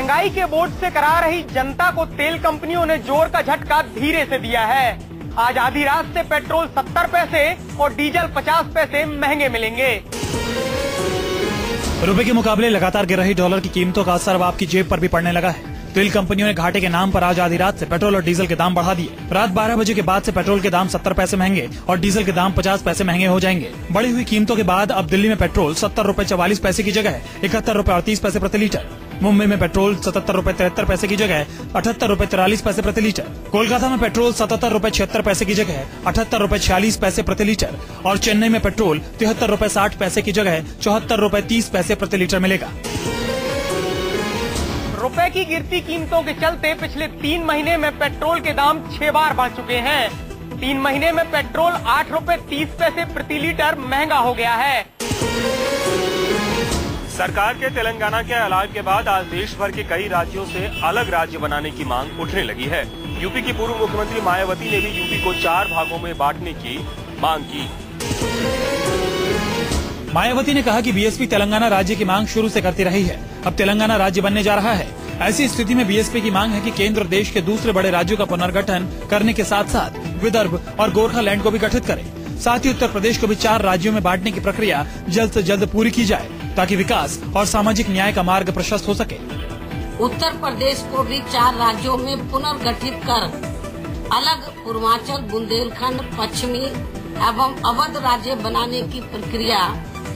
महंगाई के बोझ से करा रही जनता को तेल कंपनियों ने जोर का झटका धीरे से दिया है। आज आधी रात से पेट्रोल 70 पैसे और डीजल 50 पैसे महंगे मिलेंगे। रुपए के मुकाबले लगातार गिर रही डॉलर की कीमतों का असर अब आपकी जेब पर भी पड़ने लगा है। तेल कंपनियों ने घाटे के नाम पर आज आधी रात से पेट्रोल और डीजल के दाम बढ़ा दिए। रात 12 बजे के बाद से पेट्रोल के दाम 70 पैसे महंगे और डीजल के दाम 50 पैसे महंगे हो जाएंगे। बढ़ी हुई कीमतों के बाद अब दिल्ली में पेट्रोल 70 रुपए 44 पैसे की जगह 71 रुपए 38 पैसे प्रति लीटर। मुंबई में पेट्रोल 77 रुपए 73 पैसे की जगह 78 रुपए 43 पैसे प्रति लीटर। कोलकाता में पेट्रोल 77 रुपए 76 पैसे की जगह 78 रुपए 46 पैसे प्रति लीटर और चेन्नई में पेट्रोल 73 रुपए 60 पैसे की जगह 74 रुपए 30 पैसे प्रति लीटर मिलेगा। रुपए की गिरती कीमतों के चलते पिछले 3 महीने में पेट्रोल के दाम 6 बार बढ़ चुके हैं। 3 महीने में पेट्रोल 8 रुपए 30 पैसे प्रति लीटर महंगा हो गया है। सरकार के तेलंगाना के ऐलान के बाद आज देश भर के कई राज्यों से अलग राज्य बनाने की मांग उठने लगी है। यूपी की पूर्व मुख्यमंत्री मायावती ने भी यूपी को 4 भागों में बांटने की मांग की। मायावती ने कहा कि बीएसपी तेलंगाना राज्य की मांग शुरू से करती रही है। अब तेलंगाना राज्य बनने जा रहा है। ऐसी स्थिति में बीएसपी की मांग है कि केंद्र देश के दूसरे बड़े राज्यों का पुनर्गठन करने के साथ साथ विदर्भ और गोरखालैंड को भी गठित करे। साथ ही उत्तर प्रदेश को भी 4 राज्यों में बांटने की प्रक्रिया जल्द से जल्द पूरी की जाए ताकि विकास और सामाजिक न्याय का मार्ग प्रशस्त हो सके। उत्तर प्रदेश को भी 4 राज्यों में पुनर्गठित कर अलग पूर्वांचल, बुंदेलखंड, पश्चिमी एवं अवध राज्य बनाने की प्रक्रिया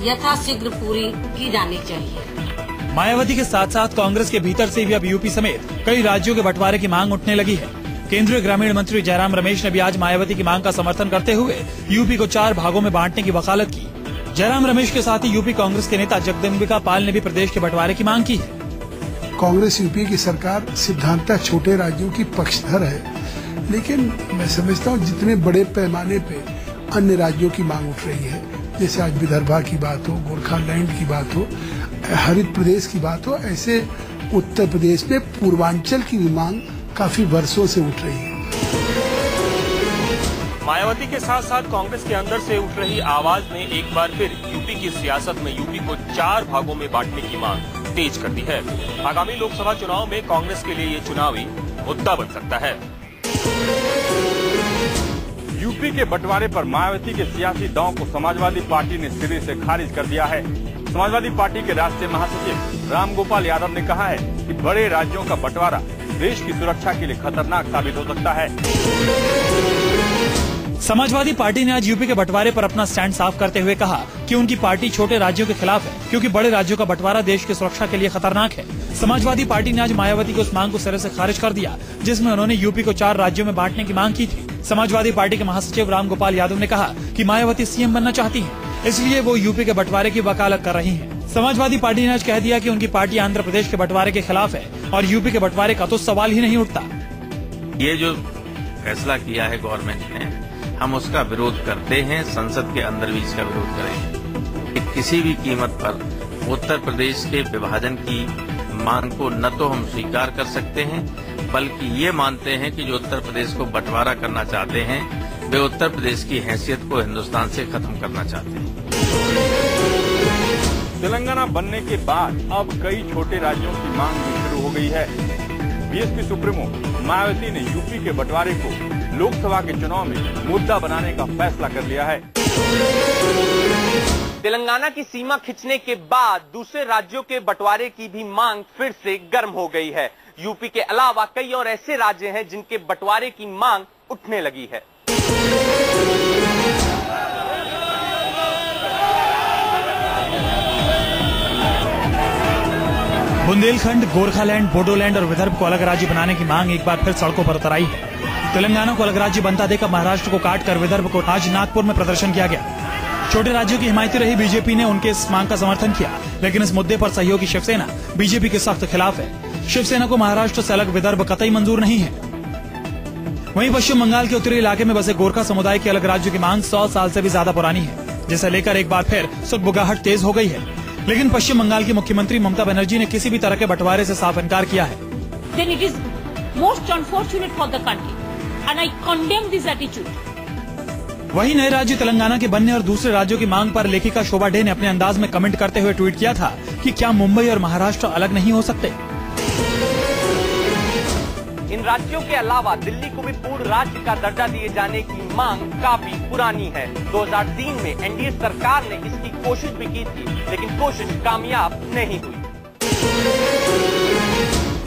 यथाशीघ्र पूरी की जानी चाहिए। मायावती के साथ साथ कांग्रेस के भीतर से भी अब यूपी समेत कई राज्यों के बंटवारे की मांग उठने लगी है। केंद्रीय ग्रामीण मंत्री जयराम रमेश ने भी आज मायावती की मांग का समर्थन करते हुए यूपी को 4 भागों में बांटने की वकालत की। जयराम रमेश के साथ ही यूपी कांग्रेस के नेता जगदम्बिका पाल ने भी प्रदेश के बंटवारे की मांग की है। कांग्रेस यूपी की सरकार सिद्धांतः छोटे राज्यों की पक्षधर है, लेकिन मैं समझता हूँ जितने बड़े पैमाने पे अन्य राज्यों की मांग उठ रही है, जैसे आज विदर्भा की बात हो, गोरखालैंड की बात हो, हरित प्रदेश की बात हो, ऐसे उत्तर प्रदेश में पूर्वांचल की भी मांग काफी वर्षों से उठ रही है। मायावती के साथ साथ कांग्रेस के अंदर से उठ रही आवाज ने एक बार फिर यूपी की सियासत में यूपी को 4 भागों में बांटने की मांग तेज कर दी है। आगामी लोकसभा चुनाव में कांग्रेस के लिए ये चुनावी मुद्दा बन सकता है। यूपी के बंटवारे पर मायावती के सियासी दांव को समाजवादी पार्टी ने सिरे से खारिज कर दिया है। समाजवादी पार्टी के राष्ट्रीय महासचिव रामगोपाल यादव ने कहा है कि बड़े राज्यों का बंटवारा देश की सुरक्षा के लिए खतरनाक साबित हो सकता है। समाजवादी पार्टी ने आज यूपी के बंटवारे पर अपना स्टैंड साफ करते हुए कहा कि उनकी पार्टी छोटे राज्यों के खिलाफ है, क्योंकि बड़े राज्यों का बंटवारा देश की सुरक्षा के लिए खतरनाक है। समाजवादी पार्टी ने आज मायावती की उस मांग को सिरे से खारिज कर दिया जिसमें उन्होंने यूपी को 4 राज्यों में बांटने की मांग की थी। समाजवादी पार्टी के महासचिव रामगोपाल यादव ने कहा कि मायावती सीएम बनना चाहती है, इसलिए वो यूपी के बंटवारे की वकालत कर रही है। समाजवादी पार्टी ने आज कह दिया कि उनकी पार्टी आंध्र प्रदेश के बंटवारे के खिलाफ है और यूपी के बंटवारे का तो सवाल ही नहीं उठता। ये जो फैसला किया है गवर्नमेंट ने, हम उसका विरोध करते हैं, संसद के अंदर भी इसका विरोध करेंगे। किसी भी कीमत पर उत्तर प्रदेश के विभाजन की मांग को न तो हम स्वीकार कर सकते हैं, बल्कि ये मानते हैं कि जो उत्तर प्रदेश को बंटवारा करना चाहते हैं वे उत्तर प्रदेश की हैसियत को हिंदुस्तान से खत्म करना चाहते हैं। तेलंगाना बनने के बाद अब कई छोटे राज्यों की मांग भी शुरू हो गई है। बीएसपी सुप्रीमो मायावती ने यूपी के बंटवारे को लोकसभा के चुनाव में मुद्दा बनाने का फैसला कर लिया है। तेलंगाना की सीमा खिंचने के बाद दूसरे राज्यों के बंटवारे की भी मांग फिर से गर्म हो गई है। यूपी के अलावा कई और ऐसे राज्य हैं जिनके बंटवारे की मांग उठने लगी है। बुंदेलखंड, गोरखालैंड, बोडोलैंड और विदर्भ को अलग राज्य बनाने की मांग एक बार फिर सड़कों पर उतर आई है। तेलंगाना को अलग राज्य बनता देखकर महाराष्ट्र को काटकर विदर्भ को आज नागपुर में प्रदर्शन किया गया। छोटे राज्यों की हिमायती रही बीजेपी ने उनके इस मांग का समर्थन किया, लेकिन इस मुद्दे पर सहयोगी शिवसेना बीजेपी के सख्त खिलाफ है। शिवसेना को महाराष्ट्र से अलग विदर्भ कतई मंजूर नहीं है। वहीं पश्चिम बंगाल के उत्तरी इलाके में बसे गोरखा समुदाय की अलग राज्यों की मांग 100 साल से भी ज्यादा पुरानी है, जिसे लेकर एक बार फिर सुगबुगाहट तेज हो गई है। लेकिन पश्चिम बंगाल की मुख्यमंत्री ममता बनर्जी ने किसी भी तरह के बंटवारे से साफ इनकार किया है। Then it is most unfortunate for the country, and I condemn this attitude. वहीं नए राज्य तेलंगाना के बनने और दूसरे राज्यों की मांग पर लेखिका शोभा डे ने अपने अंदाज में कमेंट करते हुए ट्वीट किया था कि क्या मुंबई और महाराष्ट्र अलग नहीं हो सकते। इन राज्यों के अलावा दिल्ली को भी पूर्ण राज्य का दर्जा दिए जाने की मांग काफी पुरानी है। 2003 में एनडीए सरकार ने इसकी कोशिश भी की थी, लेकिन कोशिश कामयाब नहीं हुई।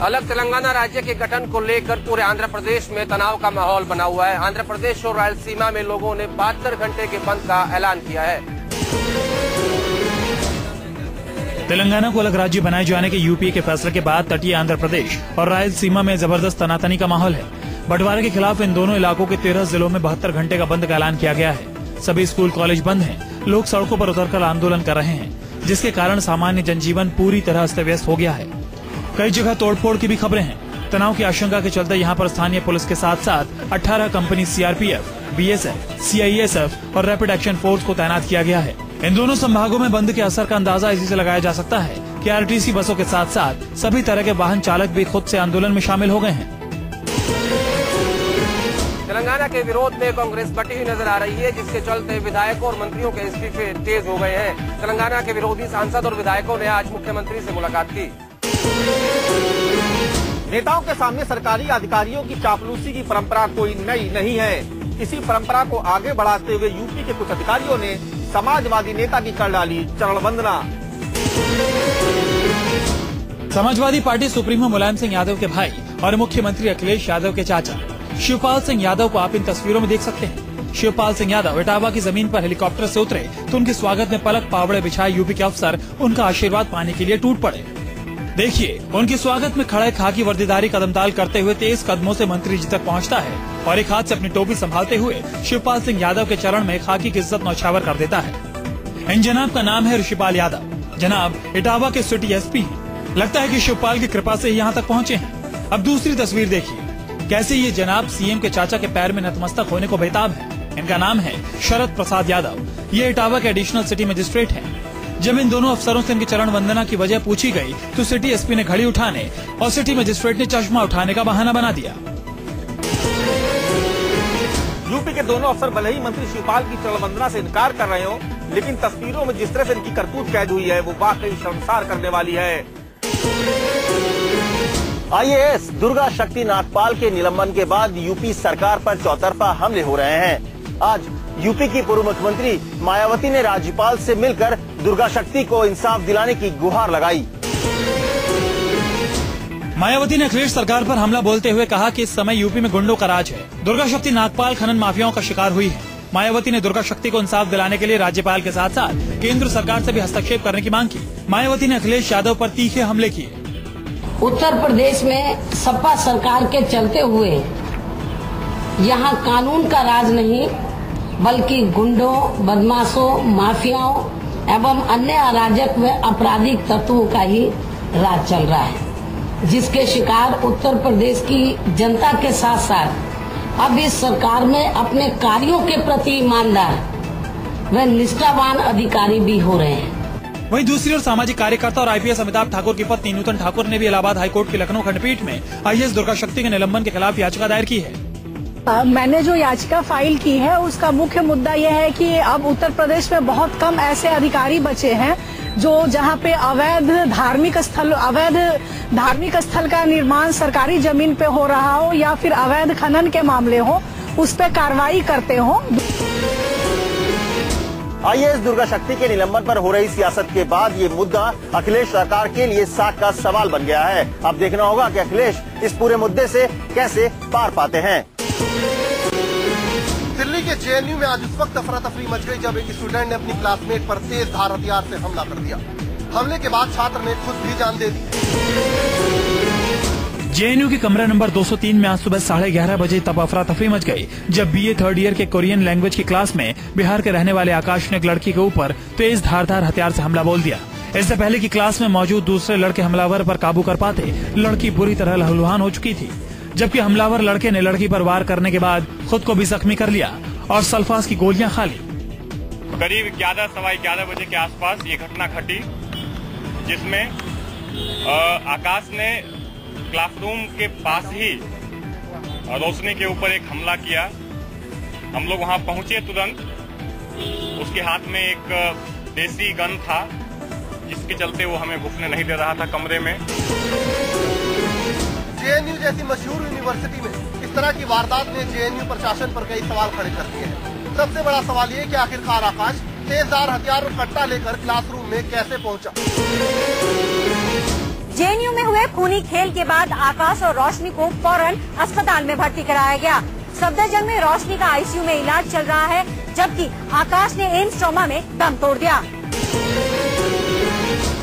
अलग तेलंगाना राज्य के गठन को लेकर पूरे आंध्र प्रदेश में तनाव का माहौल बना हुआ है। आंध्र प्रदेश और रायलसीमा में लोगों ने 72 घंटे के बंद का ऐलान किया है। तेलंगाना को अलग राज्य बनाए जाने के यूपीए के फैसले के बाद तटीय आंध्र प्रदेश और रायलसीमा में जबरदस्त तनातनी का माहौल है। बंटवारे के खिलाफ इन दोनों इलाकों के 13 जिलों में 72 घंटे का बंद का ऐलान किया गया है। सभी स्कूल कॉलेज बंद हैं। लोग सड़कों पर उतरकर आंदोलन कर रहे हैं, जिसके कारण सामान्य जनजीवन पूरी तरह अस्त व्यस्त हो गया है। कई जगह तोड़फोड़ की भी खबरें हैं। तनाव की आशंका के चलते यहाँ पर स्थानीय पुलिस के साथ साथ 18 कंपनी सीआरपीएफ, बीएसएफ, सीआईएसएफ और रैपिड एक्शन फोर्स को तैनात किया गया है। इन दोनों संभागों में बंद के असर का अंदाजा इसी से लगाया जा सकता है कि आरटीसी बसों के साथ साथ सभी तरह के वाहन चालक भी खुद से आंदोलन में शामिल हो गए हैं। तेलंगाना के विरोध में कांग्रेस बटी हुई नजर आ रही है, जिसके चलते विधायकों और मंत्रियों के इस्तीफे तेज हो गए हैं। तेलंगाना के विरोधी सांसद और विधायकों ने आज मुख्यमंत्री से मुलाकात की। नेताओं के सामने सरकारी अधिकारियों की चापलूसी की परंपरा कोई नई नहीं है। इसी परंपरा को आगे बढ़ाते हुए यूपी के कुछ अधिकारियों ने समाजवादी नेता की कर डाली चरण वंदना। समाजवादी पार्टी सुप्रीमो मुलायम सिंह यादव के भाई और मुख्यमंत्री अखिलेश यादव के चाचा शिवपाल सिंह यादव को आप इन तस्वीरों में देख सकते हैं। शिवपाल सिंह यादव इटावा की जमीन पर हेलीकॉप्टर से उतरे तो उनके स्वागत में पलक पावड़े बिछाए यूपी के अफसर उनका आशीर्वाद पाने के लिए टूट पड़े। देखिए, उनके स्वागत में खड़े खाकी वर्दीधारी कदमताल करते हुए तेज कदमों से मंत्री जी तक पहुंचता है और एक हाथ से अपनी टोपी संभालते हुए शिवपाल सिंह यादव के चरण में खाकी की इज्जत नौछावर कर देता है। इन जनाब का नाम है ऋषिपाल यादव। जनाब इटावा के सिटी एसपी हैं। लगता है कि शिवपाल की कृपा से यहाँ तक पहुँचे हैं। अब दूसरी तस्वीर देखिए, कैसे ये जनाब सीएम के चाचा के पैर में नतमस्तक होने को बेताब है। इनका नाम है शरद प्रसाद यादव। ये इटावा के एडिशनल सिटी मजिस्ट्रेट हैं। जब इन दोनों अफसरों से इनकी चरण वंदना की वजह पूछी गई तो सिटी एसपी ने घड़ी उठाने और सिटी मजिस्ट्रेट ने चश्मा उठाने का बहाना बना दिया। यूपी के दोनों अफसर भले ही मंत्री शिवपाल की चरण वंदना से इनकार कर रहे हो, लेकिन तस्वीरों में जिस तरह से इनकी करतूत कैद हुई है वो वाकई शर्मसार करने वाली है। आईएएस दुर्गा शक्ति नागपाल के निलंबन के बाद यूपी सरकार पर चौतरफा हमले हो रहे हैं। आज यूपी की पूर्व मुख्यमंत्री मायावती ने राज्यपाल से मिलकर दुर्गा शक्ति को इंसाफ दिलाने की गुहार लगाई। मायावती ने अखिलेश सरकार पर हमला बोलते हुए कहा कि इस समय यूपी में गुंडों का राज है। दुर्गा शक्ति नागपाल खनन माफियाओं का शिकार हुई है। मायावती ने दुर्गा शक्ति को इंसाफ दिलाने के लिए राज्यपाल के साथ साथ केंद्र सरकार से भी हस्तक्षेप करने की मांग की। मायावती ने अखिलेश यादव पर तीखे हमले किए। उत्तर प्रदेश में सपा सरकार के चलते हुए यहाँ कानून का राज नहीं बल्कि गुंडों, बदमाशों, माफियाओं एवं अन्य अराजक व आपराधिक तत्वों का ही राज चल रहा है, जिसके शिकार उत्तर प्रदेश की जनता के साथ साथ अब इस सरकार में अपने कार्यों के प्रति ईमानदार व निष्ठावान अधिकारी भी हो रहे हैं। वहीं दूसरी ओर सामाजिक कार्यकर्ता और आईपीएस अमिताभ ठाकुर की पत्नी नूतन ठाकुर ने भी इलाहाबाद हाईकोर्ट की लखनऊ खंडपीठ में आईएएस दुर्गा शक्ति के निलंबन के खिलाफ याचिका दायर की है। मैंने जो याचिका फाइल की है उसका मुख्य मुद्दा यह है कि अब उत्तर प्रदेश में बहुत कम ऐसे अधिकारी बचे हैं जो जहां पे अवैध धार्मिक स्थल का निर्माण सरकारी जमीन पे हो रहा हो या फिर अवैध खनन के मामले हो, उस पे कार्रवाई करते हो। आईएएस दुर्गा शक्ति के निलंबन पर हो रही सियासत के बाद ये मुद्दा अखिलेश सरकार के लिए साख का सवाल बन गया है। अब देखना होगा कि अखिलेश इस पूरे मुद्दे से कैसे पार पाते हैं। दिल्ली के जेएनयू में आज उस वक्त अफरा तफरी मच गई जब एक स्टूडेंट ने अपनी क्लासमेट पर तेज धार हथियार से हमला कर दिया। हमले के बाद छात्र ने खुद भी जान दे दी। जेएनयू के कमरा नंबर 203 में आज सुबह 11:30 बजे तब अफरा तफरी मच गई जब बीए थर्ड ईयर के कोरियन लैंग्वेज की क्लास में बिहार के रहने वाले आकाश ने एक लड़की के ऊपर तेज धारदार हथियार से हमला बोल दिया। इससे पहले की क्लास में मौजूद दूसरे लड़के हमलावर पर काबू कर पाते लड़की बुरी तरह लहूलुहान हो चुकी थी, जबकि हमलावर लड़के ने लड़की पर वार करने के बाद खुद को भी जख्मी कर लिया और सल्फास की गोलियां खा ली। करीब 11-11:15 बजे के आसपास ये घटना घटी, जिसमें आकाश ने क्लासरूम के पास ही रोशनी के ऊपर एक हमला किया। हम लोग वहां पहुंचे तुरंत। उसके हाथ में एक देसी गन था, जिसके चलते वो हमें घुसने नहीं दे रहा था कमरे में। जेएनयू जैसी मशहूर यूनिवर्सिटी में इस तरह की वारदात ने जेएनयू प्रशासन पर कई सवाल खड़े कर दिए हैं। सबसे बड़ा सवाल ये कि आखिरकार आकाश तेजधार हथियार और कट्टा लेकर क्लासरूम में कैसे पहुंचा। जेएनयू में हुए खूनी खेल के बाद आकाश और रोशनी को फौरन अस्पताल में भर्ती कराया गया। सफदरजंग में रोशनी का आईसीयू में इलाज चल रहा है, जबकि आकाश ने एम्स ट्रॉमा में दम तोड़ दिया।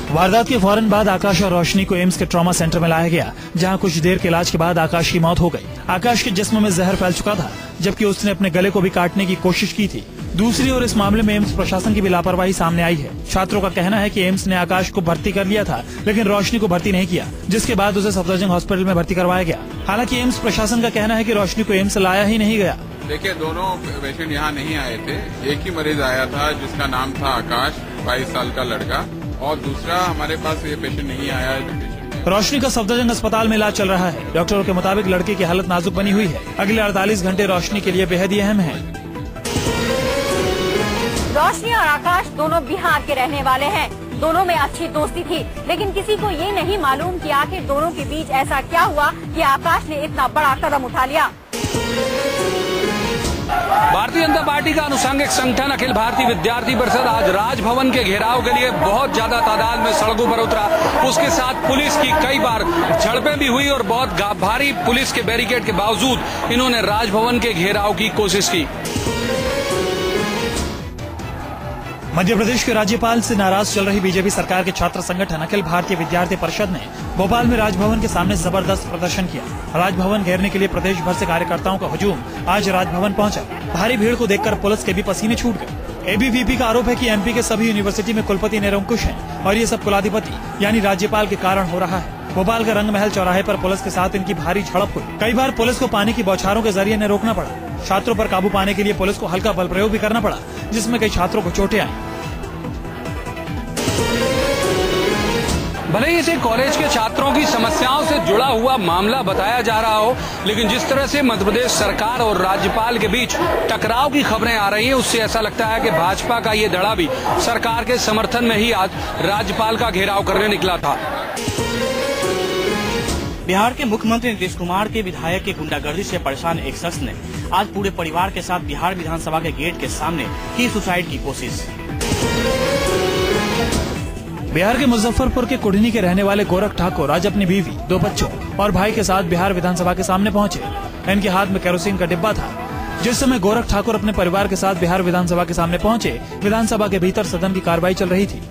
वारदात के फौरन बाद आकाश और रोशनी को एम्स के ट्रॉमा सेंटर में लाया गया, जहां कुछ देर के इलाज के बाद आकाश की मौत हो गई। आकाश के जिस्म में जहर फैल चुका था, जबकि उसने अपने गले को भी काटने की कोशिश की थी। दूसरी ओर इस मामले में एम्स प्रशासन की भी लापरवाही सामने आई है। छात्रों का कहना है कि एम्स ने आकाश को भर्ती कर लिया था, लेकिन रोशनी को भर्ती नहीं किया, जिसके बाद उसे सफदरजंग हॉस्पिटल में भर्ती करवाया गया। हालांकि एम्स प्रशासन का कहना है कि रोशनी को एम्स लाया ही नहीं गया। देखिए, दोनों पेशेंट यहाँ नहीं आए थे। एक ही मरीज आया था जिसका नाम था आकाश, 22 साल का लड़का, और दूसरा हमारे पास ये पेशेंट नहीं आया है। रोशनी का सफदरजंग अस्पताल में इलाज चल रहा है। डॉक्टरों के मुताबिक लड़के की हालत नाजुक बनी हुई है। अगले 48 घंटे रोशनी के लिए बेहद ही अहम है। रोशनी और आकाश दोनों बिहार के रहने वाले हैं। दोनों में अच्छी दोस्ती थी, लेकिन किसी को ये नहीं मालूम कि आखिर दोनों के बीच ऐसा क्या हुआ कि आकाश ने इतना बड़ा कदम उठा लिया। भारतीय जनता पार्टी का अनुषंगिक संगठन अखिल भारतीय विद्यार्थी परिषद आज राजभवन के घेराव के लिए बहुत ज्यादा तादाद में सड़कों पर उतरा। उसके साथ पुलिस की कई बार झड़पें भी हुई और बहुत भारी पुलिस के बैरिकेड के बावजूद इन्होंने राजभवन के घेराव की कोशिश की। मध्य प्रदेश के राज्यपाल से नाराज चल रही बीजेपी सरकार के छात्र संगठन अखिल भारतीय विद्यार्थी परिषद ने भोपाल में राजभवन के सामने जबरदस्त प्रदर्शन किया। राजभवन घेरने के लिए प्रदेश भर से कार्यकर्ताओं का हुजूम आज राजभवन पहुंचा। भारी भीड़ को देखकर पुलिस के भी पसीने छूट गए। एबीवीपी का आरोप है कि एमपी के सभी यूनिवर्सिटी में कुलपति निरंकुश हैं और ये सब कुलाधिपति यानी राज्यपाल के कारण हो रहा है। भोपाल के रंगमहल चौराहे पर पुलिस के साथ इनकी भारी झड़प हुई। कई बार पुलिस को पानी की बौछारों के जरिए इन्हें रोकना पड़ा। छात्रों पर काबू पाने के लिए पुलिस को हल्का बल प्रयोग भी करना पड़ा, जिसमें कई छात्रों को चोटें आई। भले ही इसे कॉलेज के छात्रों की समस्याओं से जुड़ा हुआ मामला बताया जा रहा हो, लेकिन जिस तरह से मध्य प्रदेश सरकार और राज्यपाल के बीच टकराव की खबरें आ रही हैं, उससे ऐसा लगता है कि भाजपा का ये धड़ा भी सरकार के समर्थन में ही आज राज्यपाल का घेराव करने निकला था। बिहार के मुख्यमंत्री नीतीश कुमार के विधायक की गुंडागर्दी से परेशान एक शख्स ने आज पूरे परिवार के साथ बिहार विधानसभा के गेट के सामने की सुसाइड की कोशिश। बिहार के मुजफ्फरपुर के कुढ़नी के रहने वाले गोरख ठाकुर आज अपनी बीवी, 2 बच्चों और भाई के साथ बिहार विधानसभा के सामने पहुंचे। इनके हाथ में केरोसिन का डिब्बा था। जिस समय गोरख ठाकुर अपने परिवार के साथ बिहार विधानसभा के सामने पहुंचे, विधानसभा के भीतर सदन की कार्रवाई चल रही थी।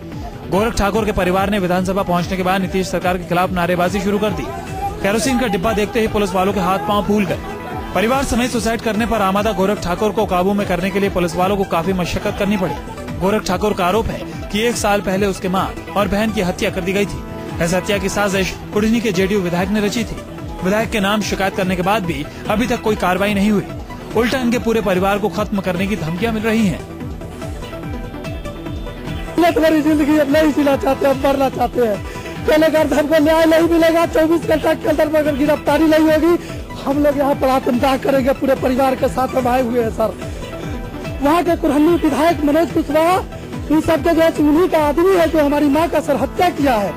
गोरख ठाकुर के परिवार ने विधानसभा पहुंचने के बाद नीतीश सरकार के खिलाफ नारेबाजी शुरू कर दी। केरोसिन का डिब्बा देखते ही पुलिस वालों के हाथ पांव फूल गए। परिवार समेत सुसाइड करने पर आमादा गोरख ठाकुर को काबू में करने के लिए पुलिस वालों को काफी मशक्कत करनी पड़ी। गोरख ठाकुर का आरोप है कि 1 साल पहले उसके मां और बहन की हत्या कर दी गई थी। इस हत्या की साजिश कुढ़नी के जेडीयू विधायक ने रची थी। विधायक के नाम शिकायत करने के बाद भी अभी तक कोई कार्रवाई नहीं हुई। उल्टा इनके पूरे परिवार को खत्म करने की धमकियां मिल रही हैं। तुम्हारी जिंदगी अब नहीं जीना चाहते, अब मरना चाहते हैं। पहले अगर हमको न्याय नहीं मिलेगा, 24 घंटा के अंदर अगर गिरफ्तारी नहीं होगी, हम लोग यहाँ पर आत्मदाह करेंगे। पूरे परिवार के साथ हम आए हुए हैं सर। वहाँ के कुढ़नी विधायक मनोज कुशवाहा इन सबके जो उन्हीं का आदमी है जो हमारी माँ का सर हत्या किया है।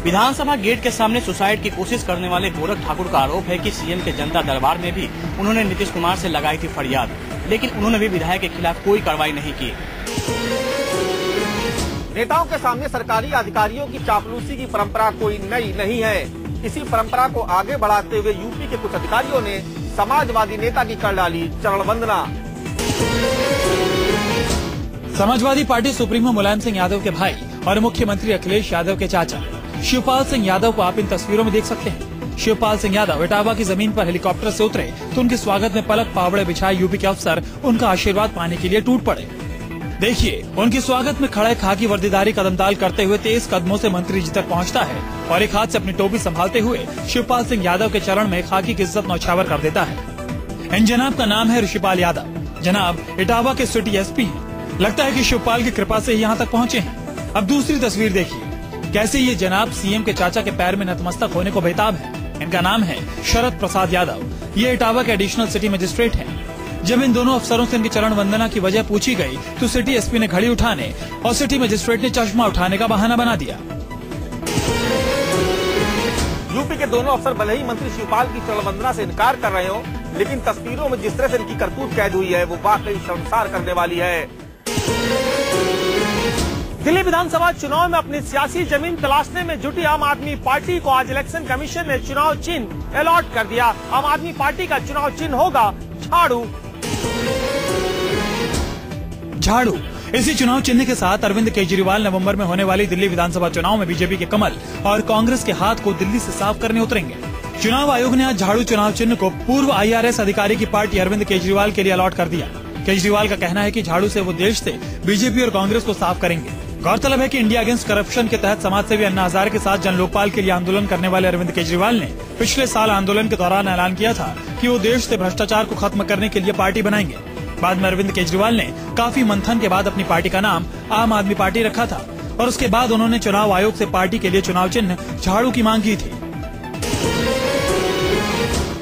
विधानसभा गेट के सामने सुसाइड की कोशिश करने वाले गोरख ठाकुर का आरोप है कि सीएम के जनता दरबार में भी उन्होंने नीतीश कुमार से लगाई थी फरियाद, लेकिन उन्होंने भी विधायक के खिलाफ कोई कार्रवाई नहीं की। नेताओं के सामने सरकारी अधिकारियों की चापलूसी की परंपरा कोई नई नहीं है। इसी परंपरा को आगे बढ़ाते हुए यूपी के कुछ अधिकारियों ने समाजवादी नेता की कर डाली चरण वंदना। समाजवादी पार्टी सुप्रीमो मुलायम सिंह यादव के भाई और मुख्यमंत्री अखिलेश यादव के चाचा शिवपाल सिंह यादव को आप इन तस्वीरों में देख सकते हैं। शिवपाल सिंह यादव इटावा की जमीन पर हेलीकॉप्टर से उतरे तो उनके स्वागत में पलक पावड़े बिछाए यूपी के अफसर उनका आशीर्वाद पाने के लिए टूट पड़े। देखिए, उनके स्वागत में खड़े खाकी वर्दीधारी कदमताल करते हुए तेज कदमों से मंत्री जी तक पहुंचता है और एक हाथ से अपनी टोपी संभालते हुए शिवपाल सिंह यादव के चरण में खाकी की इज्जत नौछावर कर देता है। इन जनाब का नाम है ऋषिपाल यादव। जनाब इटावा के सिटी एसपी हैं। लगता है कि शिवपाल की कृपा से यहाँ तक पहुँचे हैं। अब दूसरी तस्वीर देखिए, कैसे ये जनाब सीएम के चाचा के पैर में नतमस्तक होने को बेताब है। इनका नाम है शरद प्रसाद यादव। ये इटावा के एडिशनल सिटी मजिस्ट्रेट हैं। जब इन दोनों अफसरों से इनकी चरण वंदना की वजह पूछी गई तो सिटी एसपी ने घड़ी उठाने और सिटी मजिस्ट्रेट ने चश्मा उठाने का बहाना बना दिया। यूपी के दोनों अफसर भले ही मंत्री शिवपाल की चरण वंदना से इनकार कर रहे हो, लेकिन तस्वीरों में जिस तरह से इनकी करतूत कैद हुई है वो वाकई शर्मसार करने वाली है। दिल्ली विधानसभा चुनाव में अपनी सियासी जमीन तलाशने में जुटी आम आदमी पार्टी को आज इलेक्शन कमीशन ने चुनाव चिन्ह अलॉट कर दिया। आम आदमी पार्टी का चुनाव चिन्ह होगा झाड़ू। झाड़ू। इसी चुनाव चिन्ह के साथ अरविंद केजरीवाल नवंबर में होने वाली दिल्ली विधानसभा चुनाव में बीजेपी के कमल और कांग्रेस के हाथ को दिल्ली से साफ करने उतरेंगे। चुनाव आयोग ने आज झाड़ू चुनाव चिन्ह को पूर्व IRS अधिकारी की पार्टी अरविंद केजरीवाल के लिए अलॉट कर दिया। केजरीवाल का कहना है कि झाड़ू से वो देश से बीजेपी और कांग्रेस को साफ करेंगे। गौरतलब है कि इंडिया अगेंस्ट करप्शन के तहत समाजसेवी अन्ना हजारे के साथ जन लोकपाल के लिए आंदोलन करने वाले अरविंद केजरीवाल ने पिछले साल आंदोलन के दौरान ऐलान किया था कि वो देश से भ्रष्टाचार को खत्म करने के लिए पार्टी बनाएंगे। बाद में अरविंद केजरीवाल ने काफी मंथन के बाद अपनी पार्टी का नाम आम आदमी पार्टी रखा था और उसके बाद उन्होंने चुनाव आयोग से पार्टी के लिए चुनाव चिन्ह झाड़ू की मांग की थी।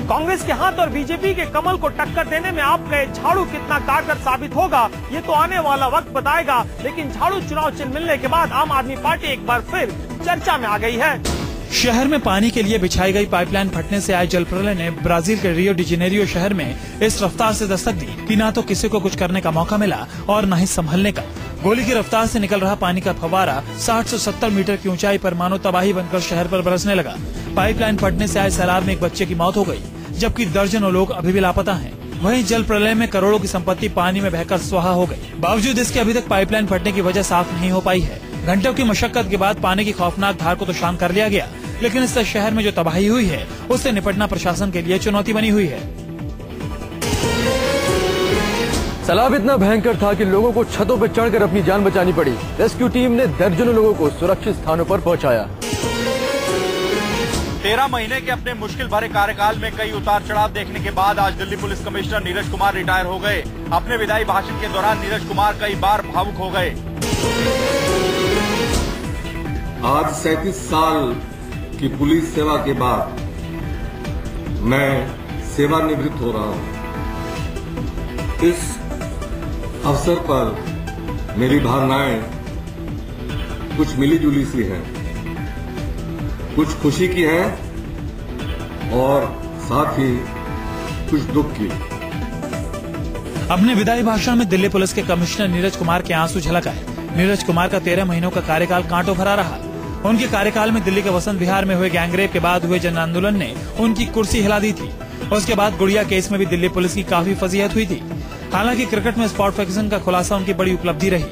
कांग्रेस के हाथ और बीजेपी के कमल को टक्कर देने में आपका झाड़ू कितना कारगर साबित होगा ये तो आने वाला वक्त बताएगा, लेकिन झाड़ू चुनाव चिन्ह मिलने के बाद आम आदमी पार्टी एक बार फिर चर्चा में आ गई है। शहर में पानी के लिए बिछाई गई पाइपलाइन फटने से आए जल प्रलय ने ब्राजील के रियो डी जेनेरियो शहर में इस रफ्तार से दस्तक दी कि न तो किसी को कुछ करने का मौका मिला और न ही संभलने का। गोली की रफ्तार से निकल रहा पानी का फव्वारा 60 से 70 मीटर की ऊंचाई पर मानो तबाही बनकर शहर पर बरसने लगा। पाइपलाइन फटने से आए सैलाब में एक बच्चे की मौत हो गई, जबकि दर्जनों लोग अभी भी लापता हैं। वहीं जल प्रलय में करोड़ों की संपत्ति पानी में बहकर स्वाहा हो गई। बावजूद इसके अभी तक पाइपलाइन फटने की वजह साफ नहीं हो पाई है। घंटों की मशक्कत के बाद पानी की खौफनाक धार को तो शांत कर लिया गया, लेकिन इससे शहर में जो तबाही हुई है उससे निपटना प्रशासन के लिए चुनौती बनी हुई है। सैलाब इतना भयंकर था कि लोगों को छतों पर चढ़कर अपनी जान बचानी पड़ी। रेस्क्यू टीम ने दर्जनों लोगों को सुरक्षित स्थानों पर पहुंचाया। 13 महीने के अपने मुश्किल भरे कार्यकाल में कई उतार चढ़ाव देखने के बाद आज Delhi police commissioner Neeraj Kumar retire हो गए। अपने विदाई भाषण के दौरान नीरज कुमार कई बार भावुक हो गए। आज 37 साल की पुलिस सेवा के बाद मैं सेवानिवृत्त हो रहा हूं। इस अवसर पर मेरी भावनाएं कुछ मिली जुली सी हैं, कुछ खुशी की है और साथ ही कुछ दुख की। अपने विदाई भाषण में दिल्ली पुलिस के कमिश्नर नीरज कुमार के आंसू झलक आए। नीरज कुमार का 13 महीनों का कार्यकाल कांटों भरा रहा। उनके कार्यकाल में दिल्ली के वसंत विहार में हुए गैंगरेप के बाद हुए जन आंदोलन ने उनकी कुर्सी हिला दी थी। उसके बाद गुड़िया केस में भी दिल्ली पुलिस की काफी फजीहत हुई थी। हालांकि क्रिकेट में स्पॉट फिक्सिंग का खुलासा उनकी बड़ी उपलब्धि रही।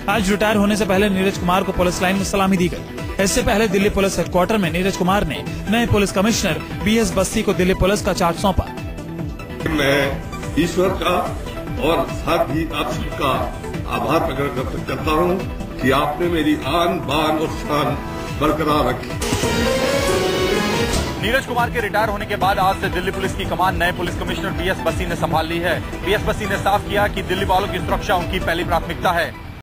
आज रिटायर होने से पहले नीरज कुमार को पुलिस लाइन में सलामी दी गई। इससे पहले दिल्ली पुलिस हेडक्वार्टर में नीरज कुमार ने नए पुलिस कमिश्नर BS बस्सी को दिल्ली पुलिस का चार्ज सौंपा। मैं ईश्वर का और साथ ही आप सबका आभार प्रकट करता हूं कि आपने मेरी आन बान और शान बरकरार रखी। नीरज कुमार के रिटायर होने के बाद आज से दिल्ली पुलिस की कमान नए पुलिस कमिश्नर BS बस्सी ने संभाल ली है। BS बस्सी ने साफ किया कि दिल्ली वालों की सुरक्षा उनकी पहली प्राथमिकता है।